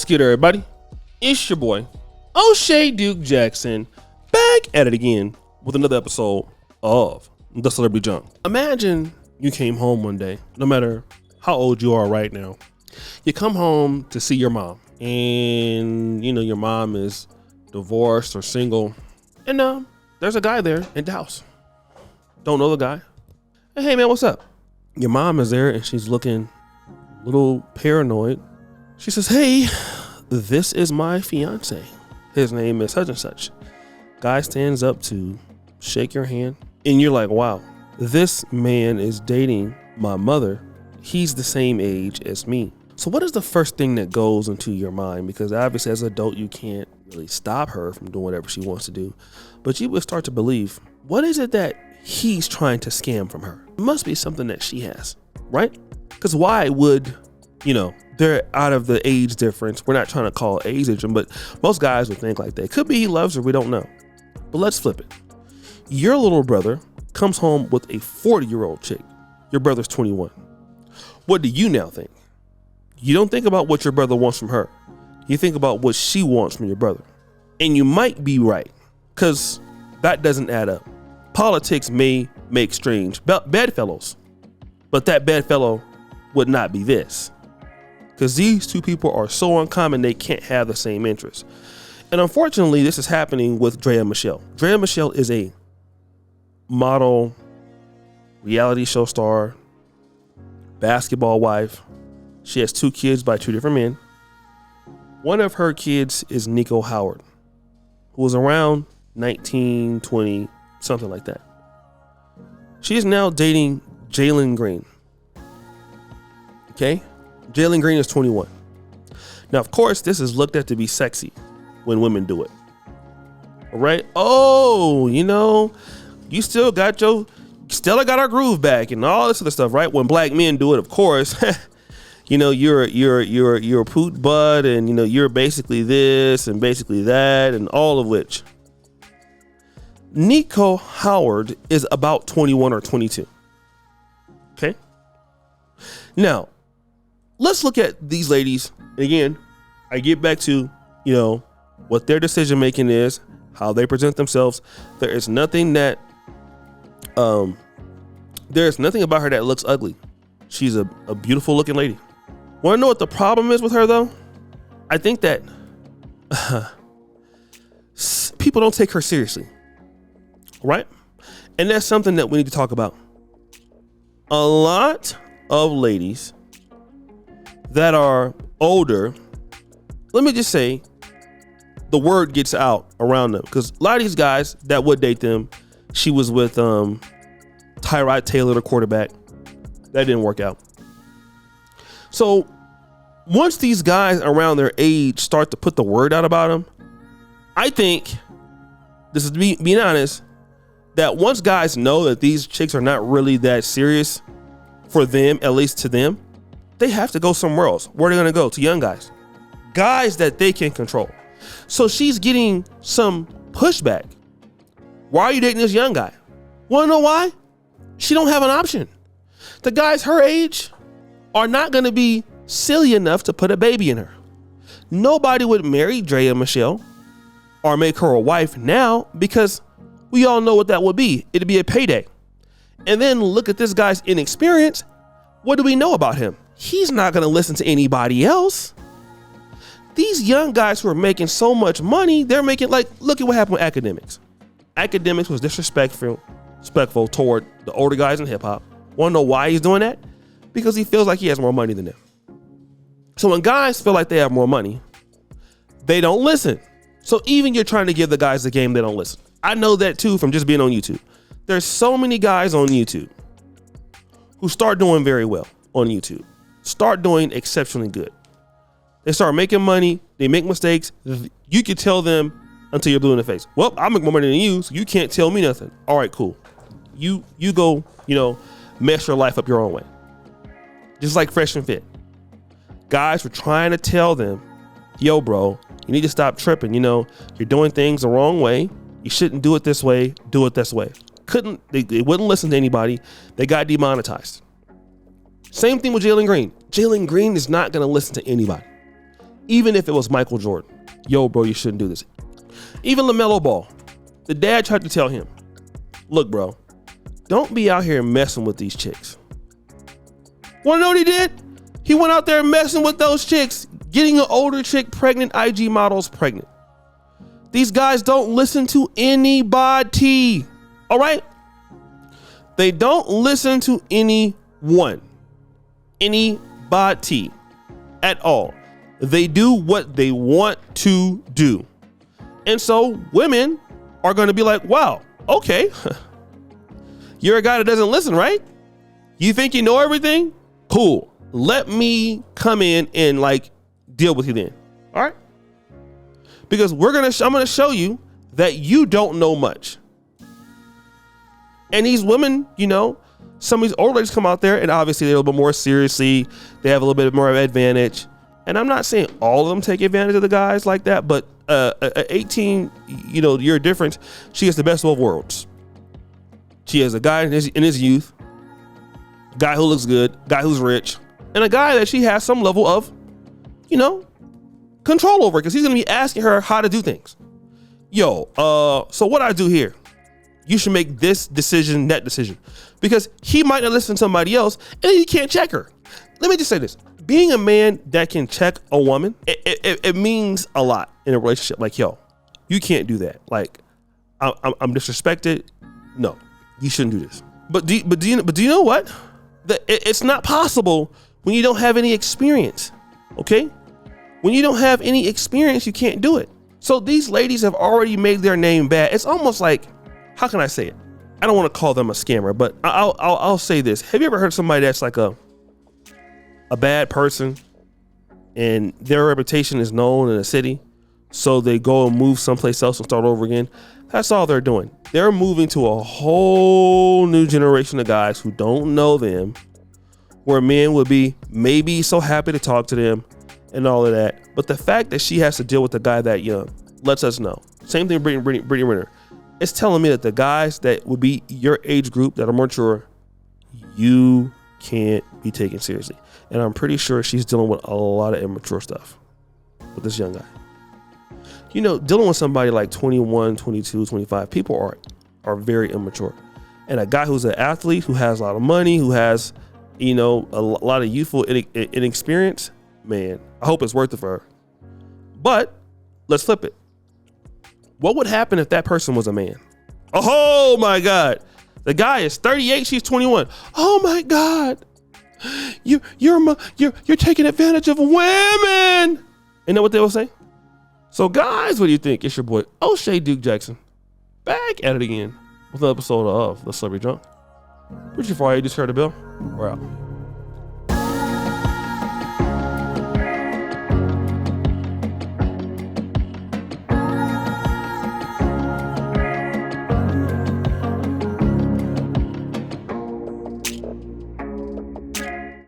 What's good, everybody? It's your boy, O'Shea Duke Jackson, back at it again with another episode of The Celebrity Junk. Imagine you came home one day, no matter how old you are right now. You come home to see your mom, and you know your mom is divorced or single, and there's a guy there in the house. Don't know the guy. Hey man, what's up? Your mom is there, and she's looking a little paranoid. She says, hey, this is my fiance. His name is such and such. Guy stands up to shake your hand, and you're like, wow, this man is dating my mother. He's the same age as me. So what is the first thing that goes into your mind? Because obviously as an adult, you can't really stop her from doing whatever she wants to do. But you would start to believe, what is it that he's trying to scam from her? It must be something that she has, right? Because why would, they're out of the age difference. We're not trying to call it age difference, but most guys would think like that. Could be he loves her, we don't know. But let's flip it. Your little brother comes home with a 40-year-old chick. Your brother's 21. What do you now think? You don't think about what your brother wants from her. You think about what she wants from your brother. And you might be right, because that doesn't add up. Politics may make strange bedfellows, but that bedfellow would not be this. Because these two people are so uncommon, they can't have the same interests. And unfortunately, this is happening with Draya Michele. Draya Michele is a model, reality show star, basketball wife. She has 2 kids by 2 different men. One of her kids is Nico Howard, who was around 19, 20, something like that. She is now dating Jalen Green. Okay? Jalen Green is 21. Now, of course, this is looked at to be sexy when women do it. All right? Oh, you still got Stella got our groove back and all this other stuff, right? When black men do it, of course, you're a poot butt, and you're basically this and basically that, and all of which. Nico Howard is about 21 or 22. Okay? Now, let's look at these ladies. And again, I get back to, what their decision making is, how they present themselves. There's nothing about her that looks ugly. She's a beautiful looking lady. Want to know what the problem is with her though? I think that people don't take her seriously. Right? And that's something that we need to talk about. A lot of ladies that are older, let me just say, the word gets out around them, because a lot of these guys that would date them, she was with Tyrod Taylor, the quarterback. That didn't work out. So once these guys around their age start to put the word out about them, I think, this is being honest, that once guys know that these chicks are not really that serious for them, at least to them, they have to go somewhere else. Where are they going to go? To young guys that they can control. So she's getting some pushback. Why are you dating this young guy? Want to know why? She don't have an option. The guys her age are not going to be silly enough to put a baby in her. Nobody would marry Draya Michele or make her a wife now, because we all know what that would be. It'd be a payday. And then look at this guy's inexperience. What do we know about him? He's not going to listen to anybody else. These young guys who are making so much money, they're making, look at what happened with Academics. Academics was disrespectful toward the older guys in hip hop. Want to know why he's doing that? Because he feels like he has more money than them. So when guys feel like they have more money, they don't listen. So even you're trying to give the guys the game, they don't listen. I know that too from just being on YouTube. There's so many guys on YouTube who start doing very well on YouTube. Start doing exceptionally good. They start making money. They make mistakes. You can tell them until you're blue in the face. Well, I make more money than you, so you can't tell me nothing. All right, cool. You go, mess your life up your own way. Just like Fresh and Fit. Guys were trying to tell them, yo, bro, you need to stop tripping. You're doing things the wrong way. You shouldn't do it this way. Do it this way. They wouldn't listen to anybody. They got demonetized. Same thing with Jalen Green. Jalen Green is not going to listen to anybody. Even if it was Michael Jordan, yo, bro, you shouldn't do this. Even LaMelo Ball, the dad tried to tell him, look, bro, don't be out here messing with these chicks. Want to know what he did? He went out there messing with those chicks, getting an older chick pregnant, IG models pregnant. These guys don't listen to anybody, all right? They don't listen to anybody at all. They do what they want to do. And so women are going to be like, wow, okay. You're a guy that doesn't listen, right? You think you know everything? Cool. Let me come in and like deal with you then. All right? Because I'm going to show you that you don't know much. And these women, you know, some of these old ladies come out there and obviously they're a little bit more seriously. They have a little bit more of an advantage. And I'm not saying all of them take advantage of the guys like that, but 18, year difference, she has the best of both worlds. She has a guy in his youth, guy who looks good, guy who's rich, and a guy that she has some level of, control over, because he's going to be asking her how to do things. So what I do here, you should make this decision, that decision, because he might not listen to somebody else and he can't check her. Let me just say this. Being a man that can check a woman, it means a lot in a relationship. Like, yo, you can't do that. Like, I'm disrespected. No, you shouldn't do this. But do you know what? It's not possible when you don't have any experience. Okay? When you don't have any experience, you can't do it. So these ladies have already made their name bad. It's almost like, how can I say it? I don't want to call them a scammer, but I'll say this. Have you ever heard somebody that's like a bad person and their reputation is known in a city, so they go and move someplace else and start over again? That's all they're doing. They're moving to a whole new generation of guys who don't know them, where men would be maybe so happy to talk to them and all of that. But the fact that she has to deal with a guy that young lets us know. Same thing with Brittany Renner. It's telling me that the guys that would be your age group that are mature, you can't be taken seriously. And I'm pretty sure she's dealing with a lot of immature stuff with this young guy. Dealing with somebody like 21, 22, 25, people are very immature. And a guy who's an athlete, who has a lot of money, who has, a lot of youthful inexperience, man, I hope it's worth it for her. But let's flip it. What would happen if that person was a man? Oh my God. The guy is 38, she's 21. Oh my God. You're taking advantage of women. You know what they will say? So guys, what do you think? It's your boy O'Shea Duke Jackson, back at it again with another episode of The Celebrity Drunk. Richard Fire, you just heard the bell. We're out.